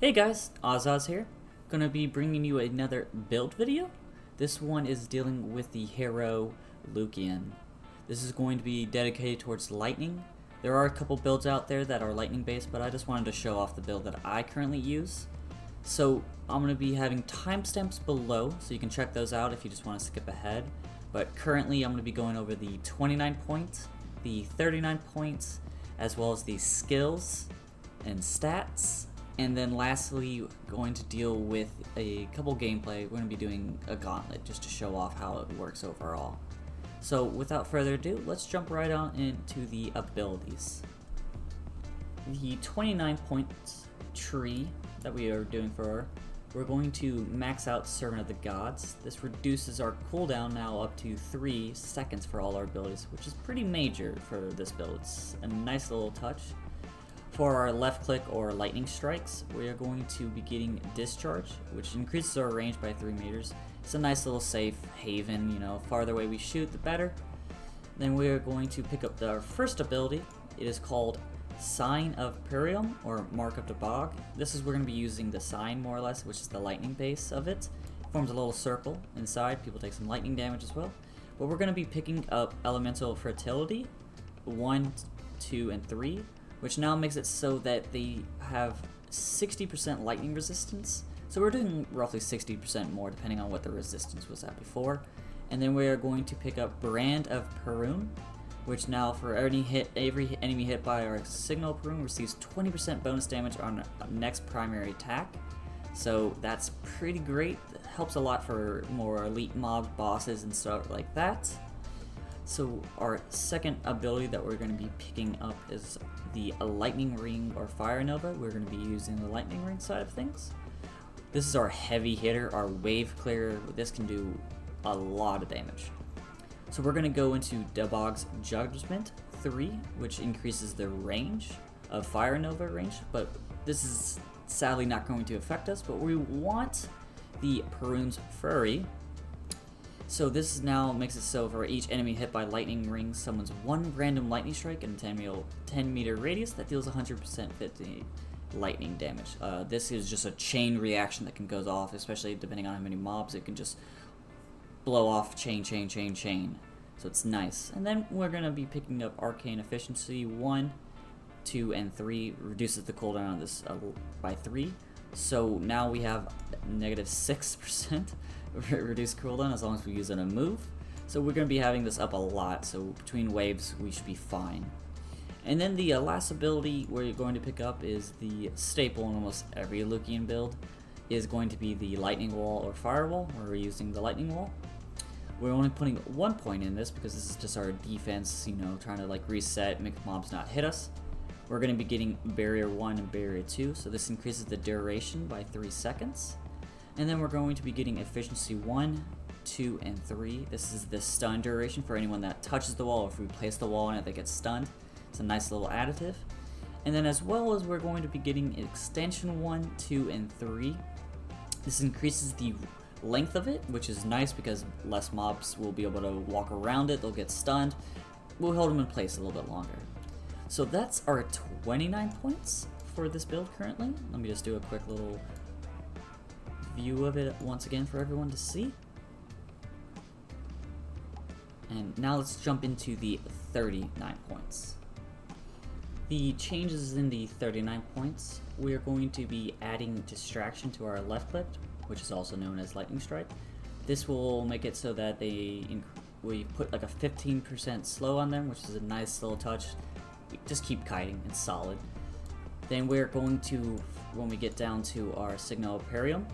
Hey guys, Oz here. Gonna be bringing you another build video. This one is dealing with the hero Lukian. This is going to be dedicated towards lightning. There are a couple builds out there that are lightning based, but I just wanted to show off the build that I currently use. So I'm gonna be having timestamps below, so you can check those out if you just want to skip ahead. But currently I'm gonna be going over the 29 points, the 39 points, as well as the skills and stats. And then lastly, going to deal with a couple gameplay. We're going to be doing a gauntlet just to show off how it works overall. So without further ado, let's jump right on into the abilities. The 29 points tree that we are doing we're going to max out Servant of the Gods. This reduces our cooldown now up to 3 seconds for all our abilities, which is pretty major for this build. It's a nice little touch. For our left click or lightning strikes, we are going to be getting Discharge, which increases our range by 3 meters. It's a nice little safe haven, farther away we shoot, the better. Then we are going to pick up our first ability. It is called Sign of Purium, or Mark of the Bog. This is we're going to be using the sign, more or less, which is the lightning base of it. It forms a little circle inside. People take some lightning damage as well. But we're going to be picking up Elemental Fertility, 1, 2, and 3. Which now makes it so that they have 60% lightning resistance. So we're doing roughly 60% more depending on what the resistance was at before. And then we are going to pick up Brand of Perun, which now for every enemy hit by our Signal Perun receives 20% bonus damage on next primary attack. So that's pretty great. It helps a lot for more elite mobs, bosses, and stuff like that. So our second ability that we're going to be picking up is the Lightning Ring or Fire Nova. We're going to be using the Lightning Ring side of things. This is our heavy hitter, our wave clearer. This can do a lot of damage. So we're going to go into Dabog's Judgment 3, which increases the range of Fire Nova range, but this is sadly not going to affect us, but we want the Perun's Fury. So this now makes it so for each enemy hit by lightning ring summons one random lightning strike in a 10 meter radius that deals 100% 50 lightning damage. This is just a chain reaction that can go off, especially depending on how many mobs. It can just blow off chain. So it's nice. And then we're going to be picking up Arcane Efficiency 1, 2, and 3. Reduces the cooldown on this by 3. So now we have negative 6%. Reduce cooldown as long as we use it on a move. So we're going to be having this up a lot, so between waves we should be fine. And then the last ability we're going to pick up is the staple in almost every Lukian build, is going to be the Lightning Wall or Firewall, where we're using the Lightning Wall. We're only putting 1 point in this because this is just our defense, trying to like reset, make mobs not hit us. We're going to be getting Barrier 1 and Barrier 2, so this increases the duration by 3 seconds. And then we're going to be getting Efficiency 1, 2, and 3. This is the stun duration for anyone that touches the wall, or if we place the wall on it, they get stunned. It's a nice little additive. And then as well as we're going to be getting Extension 1, 2, and 3. This increases the length of it, which is nice because less mobs will be able to walk around it, they'll get stunned. We'll hold them in place a little bit longer. So that's our 29 points for this build currently. Let me just do a quick little view of it once again for everyone to see. And now let's jump into the 39 points. The changes in the 39 points, we are going to be adding Distraction to our left click, which is also known as Lightning Strike. This will make it so that we put like a 15% slow on them, which is a nice little touch. Just keep kiting, it's solid. Then we're going to, when we get down to our Signal of Purium,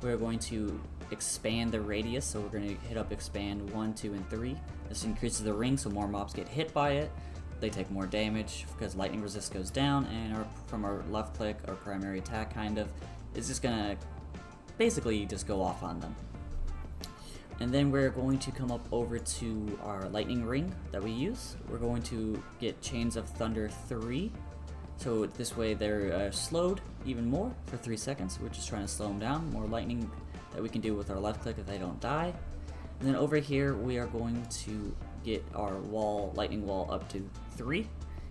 we're going to expand the radius, so we're going to hit up expand 1, 2, and 3. This increases the ring so more mobs get hit by it. They take more damage because lightning resist goes down, and from our left click, our primary attack is just going to basically just go off on them. And then we're going to come up over to our lightning ring that we use. We're going to get Chains of Thunder 3. So this way they're slowed even more for 3 seconds. We're just trying to slow them down. More lightning that we can do with our left click if they don't die. And then over here we are going to get our lightning wall up to 3.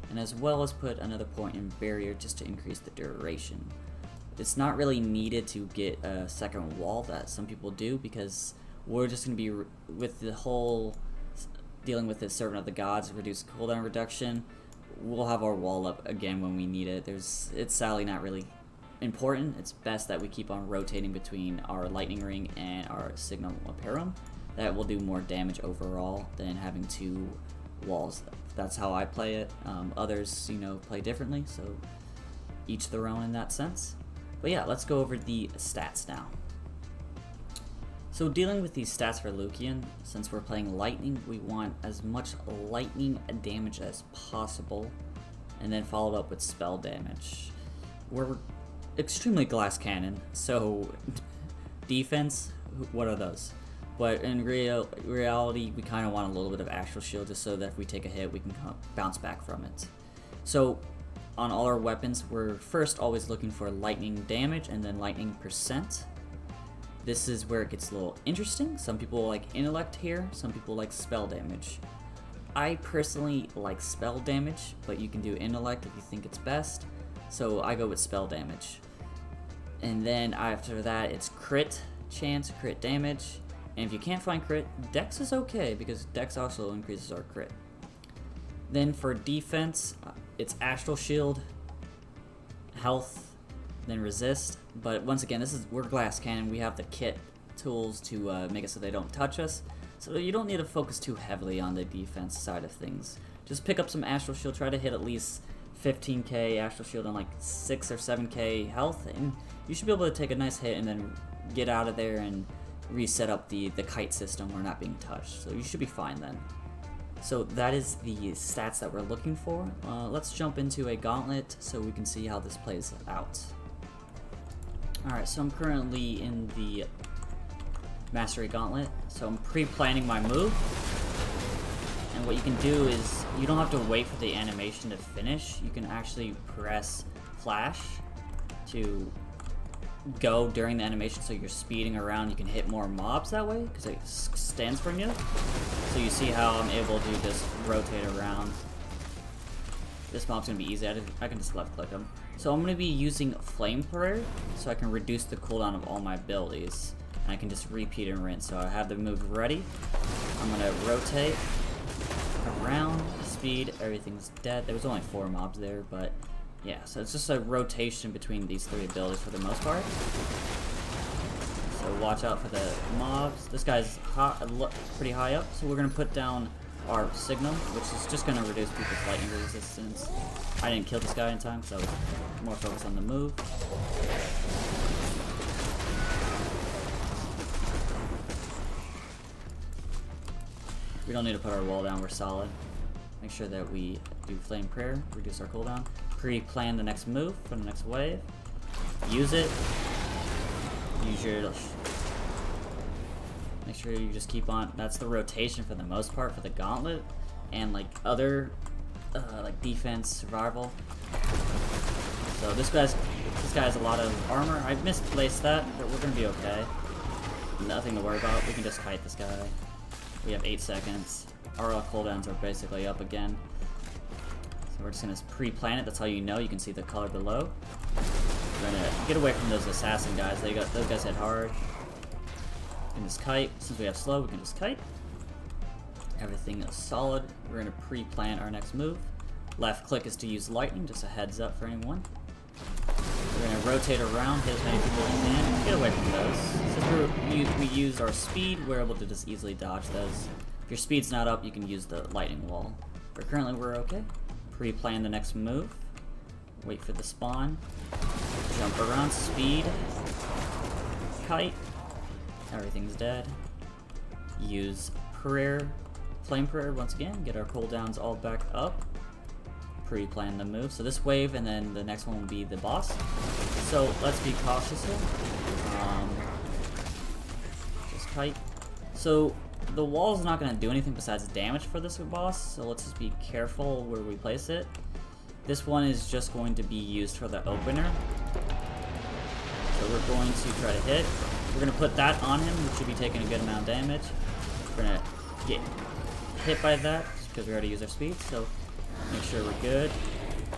And as well as put another point in barrier just to increase the duration. It's not really needed to get a second wall that some people do, because we're just going to be, with the whole dealing with the Servant of the Gods, reduced cooldown reduction, we'll have our wall up again when we need it. It's sadly not really important. It's best that we keep on rotating between our lightning ring and our signal apparum. That will do more damage overall than having two walls. That's how I play it. Others, play differently, so each their own in that sense. But yeah, let's go over the stats now. So dealing with these stats for Lukian, since we're playing lightning, we want as much lightning damage as possible, and then followed up with spell damage. We're extremely glass cannon, so defense, what are those? But in reality, we kind of want a little bit of actual shield, just so that if we take a hit, we can bounce back from it. So on all our weapons, we're first always looking for lightning damage and then lightning percent. This is where it gets a little interesting. Some people like intellect here, some people like spell damage. I personally like spell damage, but you can do intellect if you think it's best. So I go with spell damage. And then after that, it's crit chance, crit damage. And if you can't find crit, dex is okay, because dex also increases our crit. Then for defense, it's astral shield, health, then resist. But once again, we're glass cannon. We have the kit tools to make it so they don't touch us. So you don't need to focus too heavily on the defense side of things. Just pick up some astral shield, try to hit at least 15k astral shield on like 6 or 7k health, and you should be able to take a nice hit and then get out of there and reset up the kite system. We're not being touched, so you should be fine then. So that is the stats that we're looking for. Let's jump into a gauntlet so we can see how this plays out. Alright, so I'm currently in the Mastery Gauntlet, so I'm pre-planning my move. And what you can do is, you don't have to wait for the animation to finish. You can actually press flash to go during the animation, so you're speeding around. You can hit more mobs that way, because it stands from you. So you see how I'm able to just rotate around. This mob's going to be easy. I can just left click him. So I'm going to be using Flame Prayer, so I can reduce the cooldown of all my abilities. And I can just repeat and rinse. So I have the move ready. I'm going to rotate around, speed, everything's dead. There was only 4 mobs there, but yeah, so it's just a rotation between these 3 abilities for the most part. So watch out for the mobs. This guy's pretty high up, so we're going to put down our signal, which is just going to reduce people's lightning resistance. I didn't kill this guy in time, so I was more focused on the move. We don't need to put our wall down, we're solid. Make sure that we do Flame Prayer, reduce our cooldown. Pre-plan the next move for the next wave. Use it. Use your... Make sure you just keep on... That's the rotation for the most part for the gauntlet. And like other... like defense, survival. So this guy has a lot of armor. I misplaced that, but we're gonna be okay. Nothing to worry about. We can just kite this guy. We have 8 seconds. Our cooldowns are basically up again. So we're just gonna pre-plan it. That's how you know. You can see the color below. We're gonna get away from those assassin guys. Those guys hit hard. We can just kite. Since we have slow, we can just kite. Everything is solid. We're gonna pre-plan our next move. Left click is to use lightning, just a heads up for anyone. We're gonna rotate around, hit as many people as we can, get away from those. Since we used our speed, we're able to just easily dodge those. If your speed's not up, you can use the lightning wall. But currently we're okay. Pre-plan the next move. Wait for the spawn. Jump around, speed. Kite. Everything's dead. Use prayer. Flame Prayer once again, get our cooldowns all back up. Pre-plan the move. So this wave and then the next one will be the boss. So let's be cautious here. Just kite. So the wall's not going to do anything besides damage for this boss, so let's just be careful where we place it. This one is just going to be used for the opener. So we're going to try to hit. We're going to put that on him, which should be taking a good amount of damage. We're going to get hit by that, just because we already used our speed, so make sure we're good.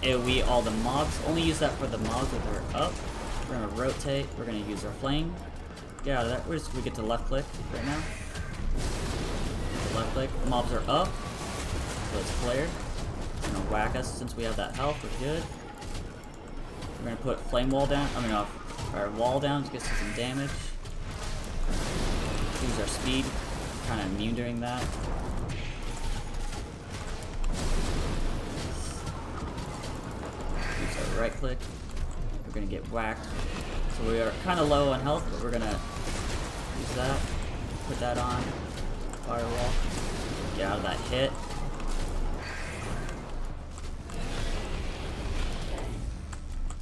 AoE all the mobs. Only use that for the mobs that are up. We're gonna rotate. We're gonna use our flame. Get out of that. We get to left click right now. Left click. The mobs are up, so it's flared. It's gonna whack us since we have that health. We're good. We're gonna put flame wall down. I mean, our wall down to get some damage. Use our speed. Kind of immune during that. Use our right click. We're gonna get whacked. So we are kind of low on health, but we're gonna use that. Put that on. Firewall. Get out of that hit.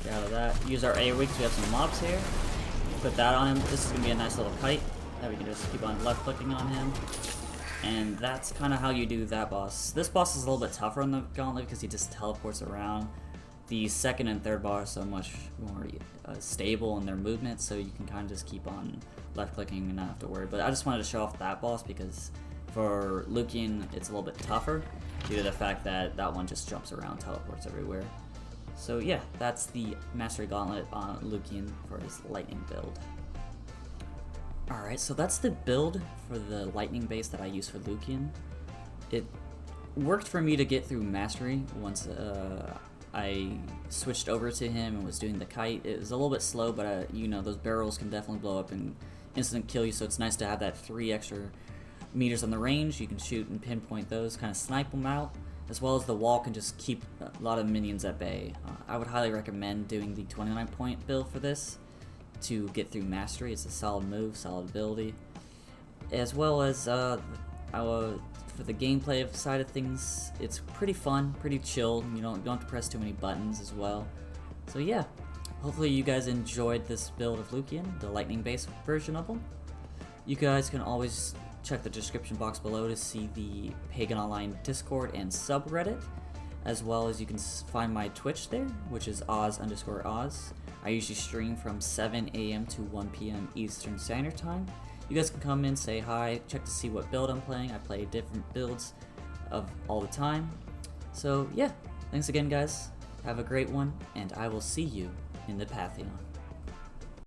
Get out of that. Use our AoE because we have some mobs here. Put that on him. This is gonna be a nice little kite that we can just keep on left clicking on him. And that's kind of how you do that boss. This boss is a little bit tougher on the Gauntlet because he just teleports around. The second and third boss are much more stable in their movement, so you can kind of just keep on left clicking and not have to worry. But I just wanted to show off that boss because for Lukian it's a little bit tougher due to the fact that that one just jumps around, teleports everywhere. So yeah, that's the Mastery Gauntlet on Lukian for his lightning build. Alright, so that's the build for the lightning base that I use for Lukian. It worked for me to get through Mastery once I switched over to him and was doing the kite. It was a little bit slow, but you know, those barrels can definitely blow up and instant kill you, so it's nice to have that 3 extra meters on the range. You can shoot and pinpoint those, kind of snipe them out, as well as the wall can just keep a lot of minions at bay. I would highly recommend doing the 29 point build for this to get through Mastery. It's a solid move, solid ability. As well as for the gameplay side of things, it's pretty fun, pretty chill. You don't have to press too many buttons as well. So yeah, hopefully you guys enjoyed this build of Lukian, the lightning based version of him. You guys can always check the description box below to see the Pagan Online Discord and subreddit, as well as you can find my Twitch there, which is Oz_Oz. I usually stream from 7 AM to 1 PM Eastern Standard Time. You guys can come in, say hi, check to see what build I'm playing. I play different builds of all the time. So yeah, thanks again guys. Have a great one, and I will see you in the Pantheon.